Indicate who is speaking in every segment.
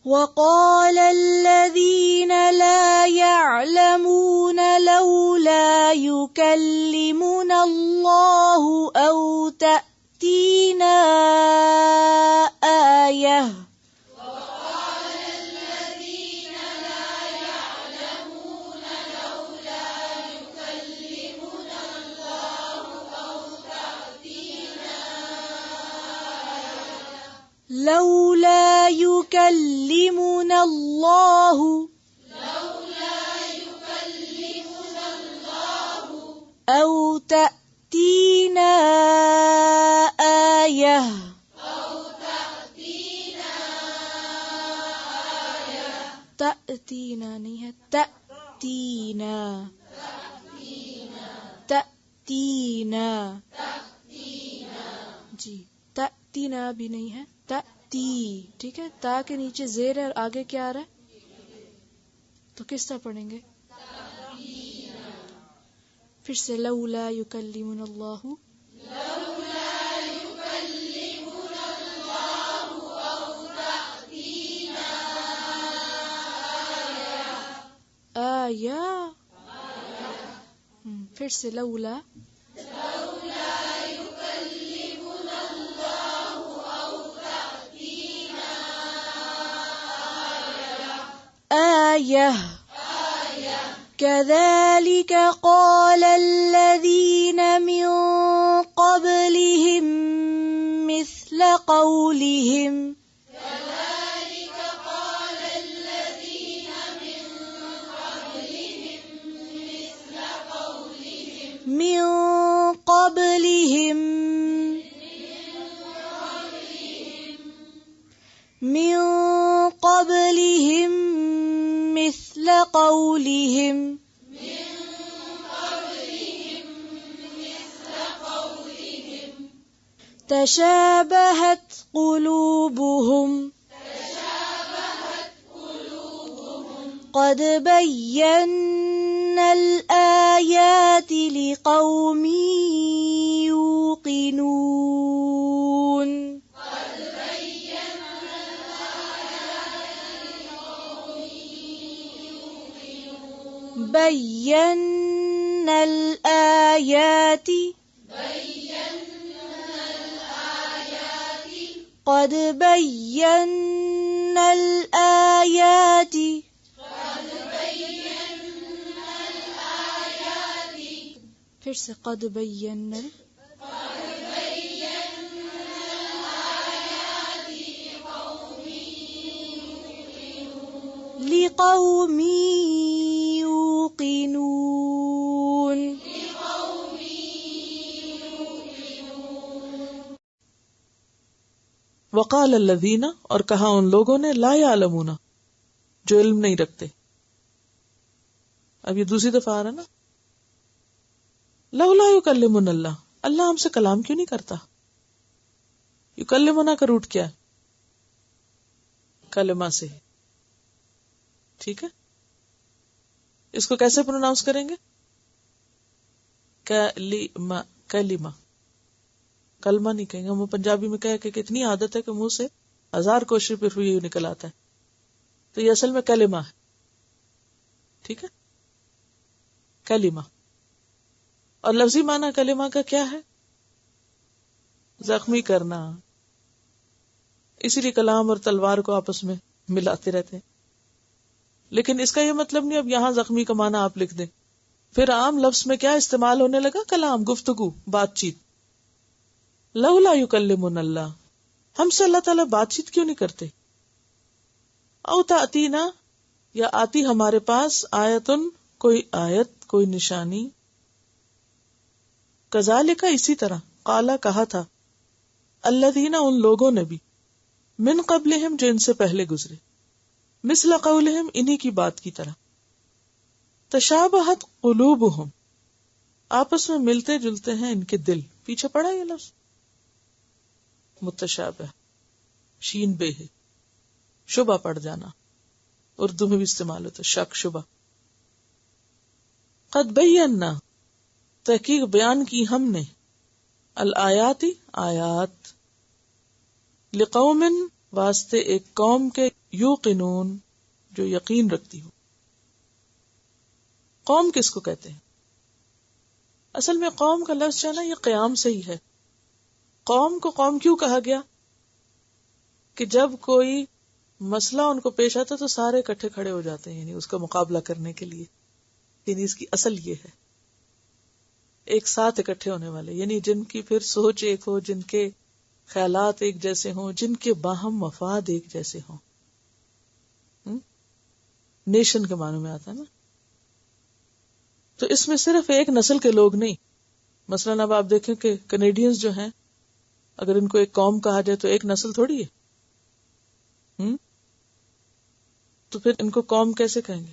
Speaker 1: وقال الذين لا يعلمون لولا يكلمنا الله أو تأتينا آية لولا يكلمنا الله أو تأتينا آية تأتينا نہیں ہے تأتينا تأتينا جی تأتينا بھی نہیں ہے تأتی، ٹھیک ہے، تا کے نیچے زیر ہے اور آگے کیا آ رہا ہے، تو کس طرح پڑھیں گے؟ پھر سے لولا یکلمنا اللہ آیا، پھر سے لولا آية كذلك قال الذين من قبلهم مثل قولهم من قبلهم مثل قولهم تشابهت قلوبهم قد بينا الآيات لقوم يوقنون بينا الآيات قد بينا الآيات پھر سے قد بينا لقوم يوقنون
Speaker 2: وقال الذین، اور کہا ان لوگوں نے، لا یعلمون، جو علم نہیں رکھتے. اب یہ دوسری دفعہ آ رہا نا، لولا یکلمنا اللہ، اللہ ہم سے کلام کیوں نہیں کرتا؟ یکلمنا کا روٹ کیا ہے؟ کلمہ سے، ٹھیک ہے. اس کو کیسے پروناؤنس کریں گے؟ کلمہ، کلمہ، کلمہ نہیں کہیں گے. ہم پنجابی میں کہہ کے اتنی عادت ہے کہ منہ سے 1000 کوشش پھر بھی یہ نکل آتا ہے. تو یہ اصل میں کلمہ ہے، ٹھیک ہے، کلمہ. اور لفظی معنی کلمہ کا کیا ہے؟ زخمی کرنا. اسی لیے کلام اور تلوار کو آپس میں ملاتے رہتے ہیں. لیکن اس کا یہ مطلب نہیں اب یہاں زخمی کا معنی آپ لکھ دیں. پھر عام لفظ میں کیا استعمال ہونے لگا؟ کلام، گفتگو، بات چیت. لولا یکلمنا اللہ، ہم سے اللہ تعالیٰ بات چیت کیوں نہیں کرتے؟ او تأتینا، یا آتی ہمارے پاس، آیتن، کوئی آیت، کوئی نشانی. کذالک، اسی طرح، قالا، کہا تھا، الذین، ان لوگوں نے بھی، من قبلہم، جو ان سے پہلے گزرے، مثل قولہم، انہی کی بات کی طرح. تشابہت قلوبہم، آپس میں ملتے جلتے ہیں ان کے دل. پیچھے پڑا یہ لفظ متشابہ، شین بے ہے، شبہ پڑ جانا، اردو میں بھی استعمال ہوتا ہے، شک، شبہ. قد بینا، تحقیق بیان کی ہم نے، الآیات، آیات، لقوم، واسطے ایک قوم کے یوقنون جو یقین رکھتی ہو. قوم کس کو کہتے ہیں؟ اصل میں قوم کا لفظ جو ہے نا یہ قیام سے ہی ہے. قوم کو قوم کیوں کہا گیا؟ کہ جب کوئی مسئلہ ان کو پیش آتا تو سارے اکٹھے کھڑے ہو جاتے ہیں، یعنی اس کا مقابلہ کرنے کے لیے. یعنی اس کی اصل یہ ہے ایک ساتھ اکٹھے ہونے والے، یعنی جن کی پھر سوچ ایک ہو، جن کے خیالات ایک جیسے ہوں، جن کے باہم مفاد ایک جیسے ہوں. نیشن کے معنی میں آتا ہے نا. تو اس میں صرف ایک نسل کے لوگ نہیں. مثلاً اب آپ دیکھیں کہ کینیڈینز جو ہیں، اگر ان کو ایک قوم کہا جائے تو ایک نسل تھوڑی ہے. تو پھر ان کو قوم کیسے کہیں گے؟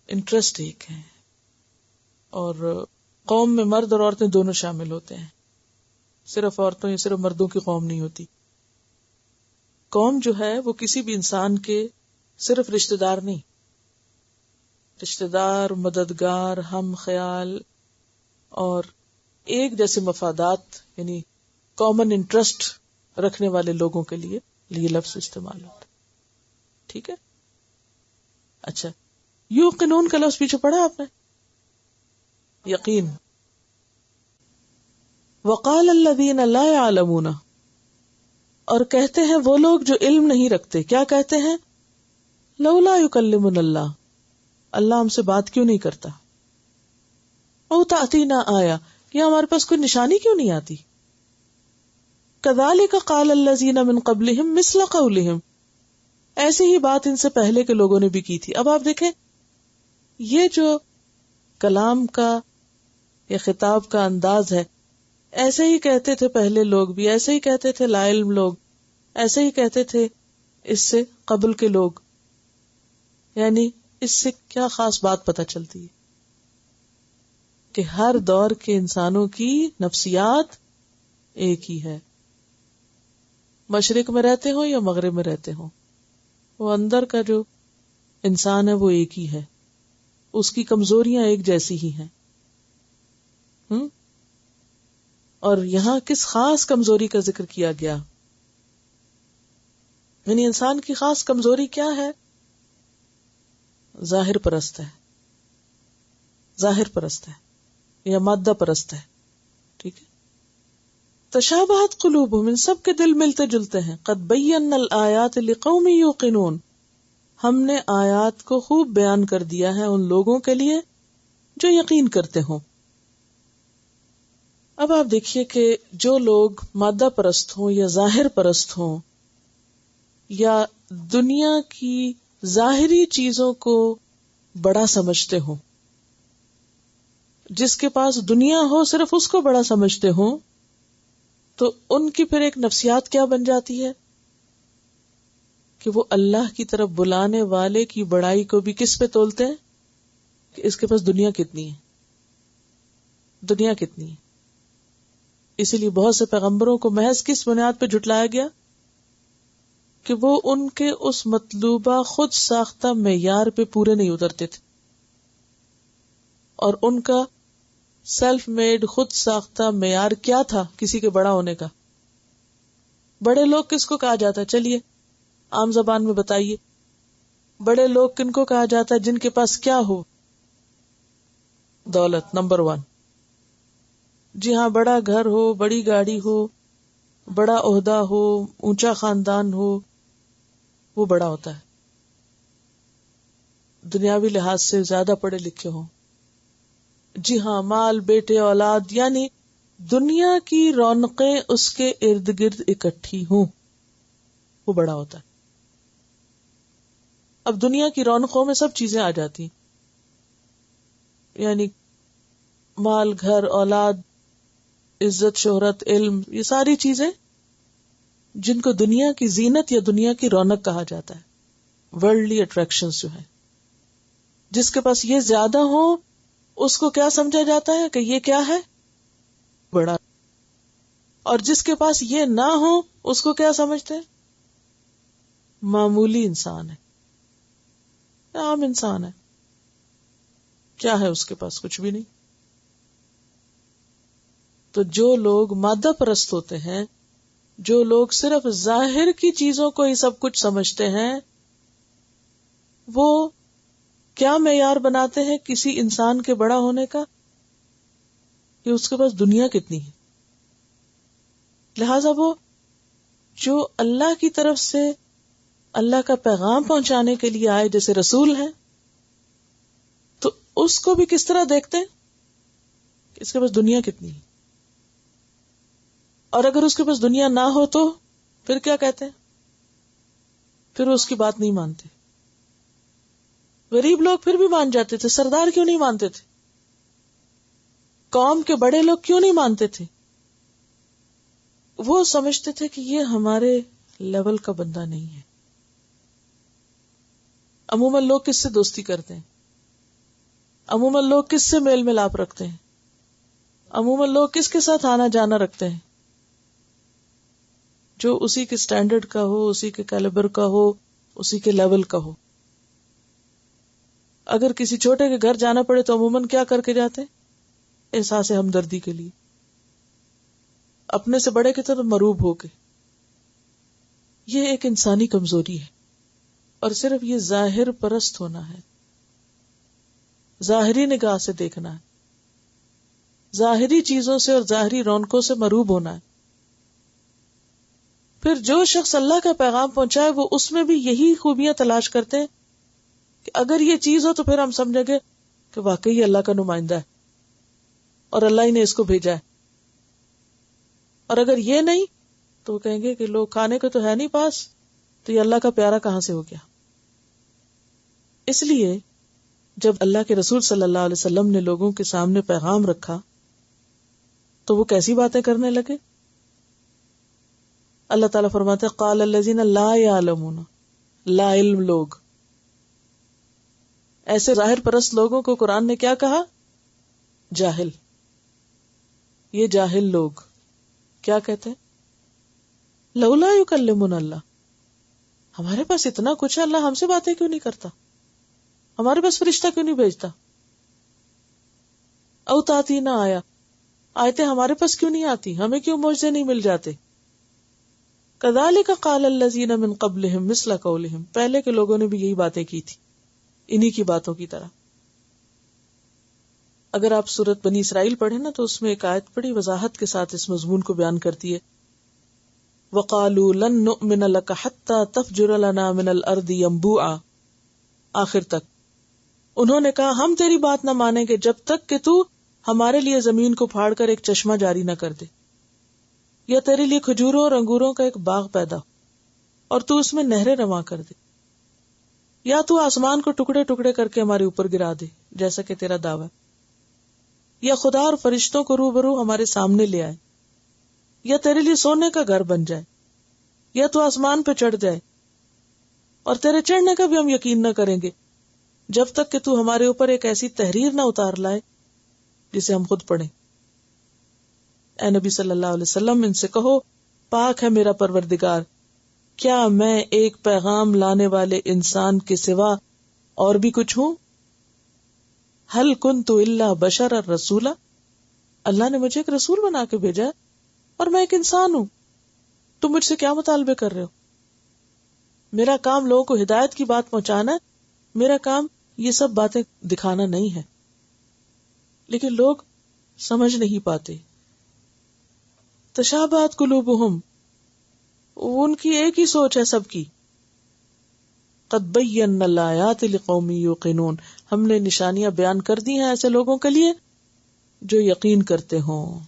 Speaker 2: انٹرسٹ ایک ہے، اور قوم میں مرد اور عورتیں دونوں شامل ہوتے ہیں. صرف عورتوں یا صرف مردوں کی قوم نہیں ہوتی. قوم جو ہے وہ کسی بھی انسان کے صرف رشتہ دار نہیں، رشتہ دار، مددگار، ہم خیال اور ایک جیسے مفادات یعنی کامن انٹرسٹ رکھنے والے لوگوں کے لیے یہ لفظ استعمال ہوتا ہے. ٹھیک ہے. اچھا، یوقنون کا لفظ پیچھے پڑھا آپ نے؟ یقین. وقال الذین لا يعلمون، اور کہتے ہیں وہ لوگ جو علم نہیں رکھتے. کیا کہتے ہیں؟ لولا یکلمنا اللہ، اللہ ہم سے بات کیوں نہیں کرتا. او تأتینا آیا، یا ہمارے پاس کوئی نشانی کیوں نہیں آتی. کذالک قال الذین من قبلہم مثل قولہم، ایسی ہی بات ان سے پہلے کے لوگوں نے بھی کی تھی. اب آپ دیکھیں یہ جو کلام کا یا خطاب کا انداز ہے، ایسے ہی کہتے تھے پہلے لوگ بھی، ایسے ہی کہتے تھے لا علم لوگ، ایسے ہی کہتے تھے اس سے قبل کے لوگ. یعنی اس سے کیا خاص بات پتہ چلتی ہے کہ ہر دور کے انسانوں کی نفسیات ایک ہی ہے. مشرق میں رہتے ہوں یا مغرب میں رہتے ہوں، وہ اندر کا جو انسان ہے وہ ایک ہی ہے، اس کی کمزوریاں ایک جیسی ہی ہیں. اور یہاں کس خاص کمزوری کا ذکر کیا گیا؟ یعنی انسان کی خاص کمزوری کیا ہے؟ ظاہر پرست ہے، ظاہر پرست ہے یا مادہ پرست ہے. ٹھیک ہے. تشابہت قلوبہم، ان سب کے دل ملتے جلتے ہیں. قد بینا الآیات لقوم یوقنون، ہم نے آیات کو خوب بیان کر دیا ہے ان لوگوں کے لیے جو یقین کرتے ہوں. اب آپ دیکھیے کہ جو لوگ مادہ پرست ہوں یا ظاہر پرست ہوں یا دنیا کی ظاہری چیزوں کو بڑا سمجھتے ہوں، جس کے پاس دنیا ہو صرف اس کو بڑا سمجھتے ہوں، تو ان کی پھر ایک نفسیات کیا بن جاتی ہے کہ وہ اللہ کی طرف بلانے والے کی بڑائی کو بھی کس پہ تولتے ہیں کہ اس کے پاس دنیا کتنی ہے، دنیا کتنی ہے. اسی لیے بہت سے پیغمبروں کو محض کس بنیاد پہ جھٹلایا گیا کہ وہ ان کے اس مطلوبہ خود ساختہ معیار پہ پورے نہیں اترتے تھے، اور ان کا سیلف میڈ خود ساختہ معیار کیا تھا کسی کے بڑا ہونے کا. بڑے لوگ کس کو کہا جاتا ہے؟ چلیے عام زبان میں بتائیے، بڑے لوگ کن کو کہا جاتا ہے؟ جن کے پاس کیا ہو؟ دولت نمبر 1. جی ہاں، بڑا گھر ہو، بڑی گاڑی ہو، بڑا عہدہ ہو، اونچا خاندان ہو، وہ بڑا ہوتا ہے. دنیاوی لحاظ سے زیادہ پڑھے لکھے ہوں. جی ہاں، مال، بیٹے، اولاد، یعنی دنیا کی رونقیں اس کے ارد گرد اکٹھی ہوں، وہ بڑا ہوتا ہے. اب دنیا کی رونقوں میں سب چیزیں آ جاتی ہیں، یعنی مال، گھر، اولاد، عزت، شہرت، علم، یہ ساری چیزیں جن کو دنیا کی زینت یا دنیا کی رونق کہا جاتا ہے، ورلڈلی اٹریکشنز جو ہیں. جس کے پاس یہ زیادہ ہو اس کو کیا سمجھا جاتا ہے کہ یہ کیا ہے؟ بڑا. اور جس کے پاس یہ نہ ہو اس کو کیا سمجھتے ہیں؟ معمولی انسان ہے، عام انسان ہے. کیا ہے اس کے پاس؟ کچھ بھی نہیں. تو جو لوگ مادہ پرست ہوتے ہیں جو لوگ صرف ظاہر کی چیزوں کو ہی سب کچھ سمجھتے ہیں، وہ کیا معیار بناتے ہیں کسی انسان کے بڑا ہونے کا؟ کہ اس کے پاس دنیا کتنی ہے. لہذا وہ جو اللہ کی طرف سے اللہ کا پیغام پہنچانے کے لیے آئے، جیسے رسول ہیں، تو اس کو بھی کس طرح دیکھتے ہیں کہ اس کے پاس دنیا کتنی ہے. اور اگر اس کے پاس دنیا نہ ہو تو پھر کیا کہتے ہیں؟ پھر وہ اس کی بات نہیں مانتے. غریب لوگ پھر بھی مان جاتے تھے، سردار کیوں نہیں مانتے تھے؟ قوم کے بڑے لوگ کیوں نہیں مانتے تھے؟ وہ سمجھتے تھے کہ یہ ہمارے لیول کا بندہ نہیں ہے. عموماً لوگ کس سے دوستی کرتے ہیں؟ عموماً لوگ کس سے میل ملاپ رکھتے ہیں؟ عموماً لوگ کس کے ساتھ آنا جانا رکھتے ہیں؟ جو اسی کے سٹینڈرڈ کا ہو، اسی کے کیلیبر کا ہو، اسی کے لیول کا ہو. اگر کسی چھوٹے کے گھر جانا پڑے تو عموماً کیا کر کے جاتے؟ احساس ہمدردی کے لیے، اپنے سے بڑے کی طرف مروب ہو کے. یہ ایک انسانی کمزوری ہے، اور صرف یہ ظاہر پرست ہونا ہے، ظاہری نگاہ سے دیکھنا ہے، ظاہری چیزوں سے اور ظاہری رونقوں سے مروب ہونا ہے. پھر جو شخص اللہ کا پیغام پہنچائے وہ اس میں بھی یہی خوبیاں تلاش کرتے ہیں کہ اگر یہ چیز ہو تو پھر ہم سمجھیں گے کہ واقعی اللہ کا نمائندہ ہے اور اللہ ہی نے اس کو بھیجا ہے. اور اگر یہ نہیں تو وہ کہیں گے کہ لوگ کھانے کو تو ہے نہیں پاس، تو یہ اللہ کا پیارا کہاں سے ہو گیا. اس لیے جب اللہ کے رسول صلی اللہ علیہ وسلم نے لوگوں کے سامنے پیغام رکھا تو وہ کیسی باتیں کرنے لگے. اللہ تعالیٰ فرماتے ہیں قال الذین لا یعلمون، لا علم لوگ. ایسے ظاہر پرست لوگوں کو قرآن نے کیا کہا؟ جاہل. یہ جاہل لوگ کیا کہتے ہیں؟ لولا یکلمنا اللہ، ہمارے پاس اتنا کچھ ہے، اللہ ہم سے باتیں کیوں نہیں کرتا؟ ہمارے پاس فرشتہ کیوں نہیں بھیجتا؟ او تاتی نہ آیا، آیتیں ہمارے پاس کیوں نہیں آتی؟ ہمیں کیوں معجزے نہیں مل جاتے؟ کذالک قال الذین من قبلہم مثل قولہم، پہلے کے لوگوں نے بھی یہی باتیں کی تھی، انہی کی باتوں کی طرح. اگر آپ سورۃ بنی اسرائیل پڑھیں نا تو اس میں ایک آیت بڑی وضاحت کے ساتھ اس مضمون کو بیان کرتی ہے. وَقَالُوا لَن نُؤْمِنَ لَكَ حَتَّى تَفْجُرَ لَنَا مِنَ الْأَرْضِ يَنبُوعًا، آخر تک. انہوں نے کہا ہم تیری بات نہ مانیں گے جب تک کہ تو ہمارے لیے زمین کو پھاڑ کر ایک چشمہ جاری نہ کر دے، یا تیرے لیے کھجوروں اور انگوروں کا ایک باغ پیدا ہو اور تو اس میں نہریں رواں کر دے، یا تو آسمان کو ٹکڑے ٹکڑے کر کے ہمارے اوپر گرا دے جیسا کہ تیرا دعویٰ، یا خدا اور فرشتوں کو روبرو ہمارے سامنے لے آئے، یا تیرے لیے سونے کا گھر بن جائے، یا تو آسمان پہ چڑھ جائے. اور تیرے چڑھنے کا بھی ہم یقین نہ کریں گے جب تک کہ تو ہمارے اوپر ایک ایسی تحریر نہ اتار لائے جسے ہم خود پڑھیں. اے نبی صلی اللہ علیہ وسلم ان سے کہو پاک ہے میرا پروردگار، کیا میں ایک پیغام لانے والے انسان کے سوا اور بھی کچھ ہوں؟ حل کنت الا بشرا رسولا، اللہ نے مجھے ایک رسول بنا کے بھیجا ہے اور میں ایک انسان ہوں. تم مجھ سے کیا مطالبے کر رہے ہو؟ میرا کام لوگوں کو ہدایت کی بات پہنچانا ہے، میرا کام یہ سب باتیں دکھانا نہیں ہے. لیکن لوگ سمجھ نہیں پاتے. تشابہت قلوبہم، ان کی ایک ہی سوچ ہے سب کی. قد بینا الآیات لقوم یوقنون، ہم نے نشانیاں بیان کر دی ہیں ایسے لوگوں کے لیے جو یقین کرتے ہوں.